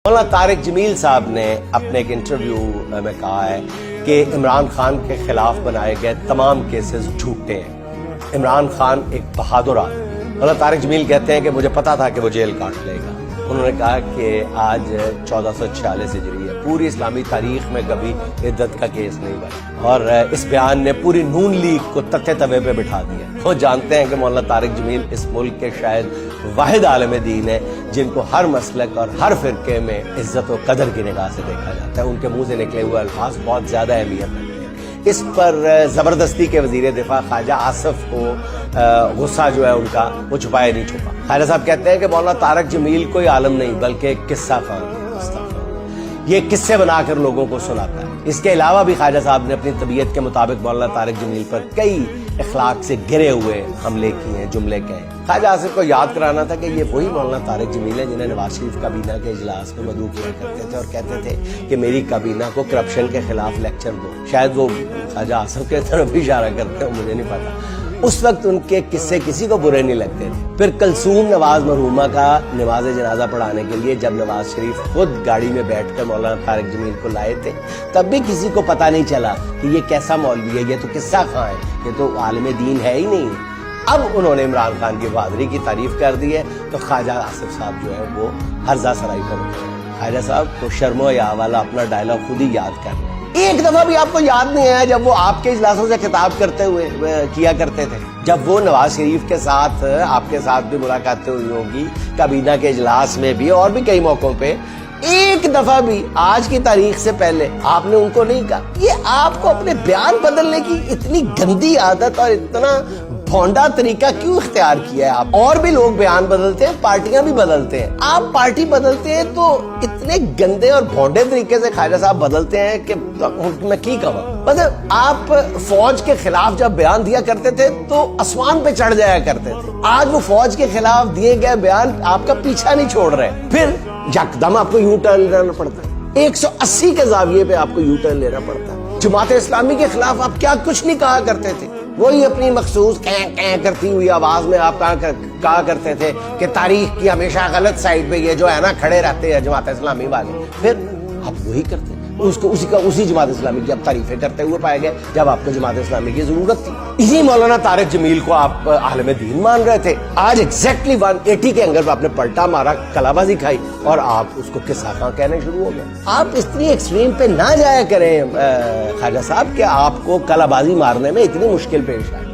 مولانا طارق جمیل صاحب نے اپنے ایک انٹرویو میں کہا ہے کہ عمران خان کے خلاف بنائے گئے تمام کیسز جھوٹے ہیں۔ عمران خان ایک بہادر آدمی۔ مولانا طارق جمیل کہتے ہیں کہ مجھے پتا تھا کہ وہ جیل کاٹ لے گا۔ انہوں نے کہا کہ آج 1446 ہجری ہے، پوری اسلامی تاریخ میں کبھی عدت کا کیس نہیں بنا، اور اس بیان نے پوری نون لیگ کو تتے توے پہ بٹھا دیا۔ وہ جانتے ہیں کہ مولانا طارق جمیل اس ملک کے شاید واحد عالم دین ہے جن کو ہر مسلک اور ہر فرقے میں عزت و قدر کی نگاہ سے دیکھا جاتا ہے۔ ان کے منہ سے نکلے ہوئے الفاظ بہت زیادہ اہمیت رکھتے ہیں۔ اس پر زبردستی کے وزیر دفاع خواجہ آصف کو غصہ جو ہے ان کا وہ چھپایا نہیں چھپا۔ خواجہ صاحب کہتے ہیں کہ مولانا طارق جمیل کوئی عالم نہیں بلکہ ایک قصہ خان ہے۔ یہ قصے بنا کر لوگوں کو سناتا ہے۔ اس کے علاوہ بھی خواجہ صاحب نے اپنی طبیعت کے مطابق مولانا طارق جمیل پر کئی اخلاق سے گرے ہوئے حملے کیے ہیں، جملے کہے ہیں۔ خواجہ آصف کو یاد کرانا تھا کہ یہ وہی مولانا طارق جمیل ہے جنہیں نواز شریف کابینہ کے اجلاس میں مدعو کیا کرتے تھے اور کہتے تھے کہ میری کابینہ کو کرپشن کے خلاف لیکچر دو۔ شاید وہ خواجہ آصف کے طرف بھی اشارہ کرتے ہیں، مجھے نہیں پتا۔ اس وقت ان کے قصے کسی کو برے نہیں لگتے تھے۔ پھر کلثوم نواز مرحومہ کا نماز جنازہ پڑھانے کے لیے جب نواز شریف خود گاڑی میں بیٹھ کر مولانا طارق جمیل کو لائے تھے، تب بھی کسی کو پتہ نہیں چلا کہ یہ کیسا مولوی ہے، یہ تو قصہ خاں ہے، یہ تو عالم دین ہے ہی نہیں۔ اب انہوں نے عمران خان کی بہادری کی تعریف کر دی ہے تو خواجہ آصف صاحب جو ہے وہ ہرزہ سرائی پر اٹھے۔ خواجہ صاحب کو شرم و حیا والا اپنا ڈائلاگ خود ہی یاد کر لیں۔ ایک دفعہ بھی آپ کو یاد نہیں آیا جب وہ آپ کے اجلاسوں سے خطاب کرتے ہوئے کیا کرتے تھے، جب وہ نواز شریف کے ساتھ آپ کے ساتھ بھی ملاقاتیں ہوئی ہوں گی، کابینہ کے اجلاس میں بھی اور بھی کئی موقعوں پہ، ایک دفعہ بھی آج کی تاریخ سے پہلے آپ نے ان کو نہیں کہا؟ یہ آپ کو اپنے بیان بدلنے کی اتنی گندی عادت اور اتنا بھونڈا طریقہ کیوں اختیار کیا ہے آپ؟ اور بھی لوگ بیان بدلتے ہیں، پارٹیاں بھی بدلتے ہیں، آپ پارٹی بدلتے ہیں تو اتنے گندے اور بھونڈے طریقے سے خواجہ صاحب بدلتے ہیں کہ میں کی کہوں۔ مطلب آپ فوج کے خلاف جب بیان دیا کرتے تھے تو آسمان پہ چڑھ جایا کرتے تھے، آج وہ فوج کے خلاف دیے گئے بیان آپ کا پیچھا نہیں چھوڑ رہے، پھر یکدم آپ کو یو ٹرن لینا پڑتا ہے، 180 کے زاویے پہ آپ کو یو ٹرن لینا پڑتا ہے۔ جماعت اسلامی کے خلاف آپ کیا کچھ نہیں کہا کرتے تھے، وہی اپنی مخصوص کرتی ہوئی آواز میں آپ کہا کرتے تھے کہ تاریخ کی ہمیشہ غلط سائڈ پہ یہ جو ہے نا کھڑے رہتے ہیں جماعت اسلامی والے، پھر آپ وہی کرتے اسی جماعت اسلامی کی آپ تعریفیں کرتے ہوئے پائے گئے جب آپ کو جماعت اسلامی کی ضرورت تھی۔ اسی مولانا طارق جمیل کو آپ عالم دین مان رہے تھے، آج ایگزیکٹلی 180 کے اینگل پہ آپ نے پلٹا مارا، کلا بازی کھائی اور آپ اس کو قصہ خاں کہنے شروع ہو گئے۔ آپ اتنی ایکسٹریم پہ نہ جایا کریں خواجہ صاحب کہ آپ کو کلا بازی مارنے میں اتنی مشکل پیش آئے۔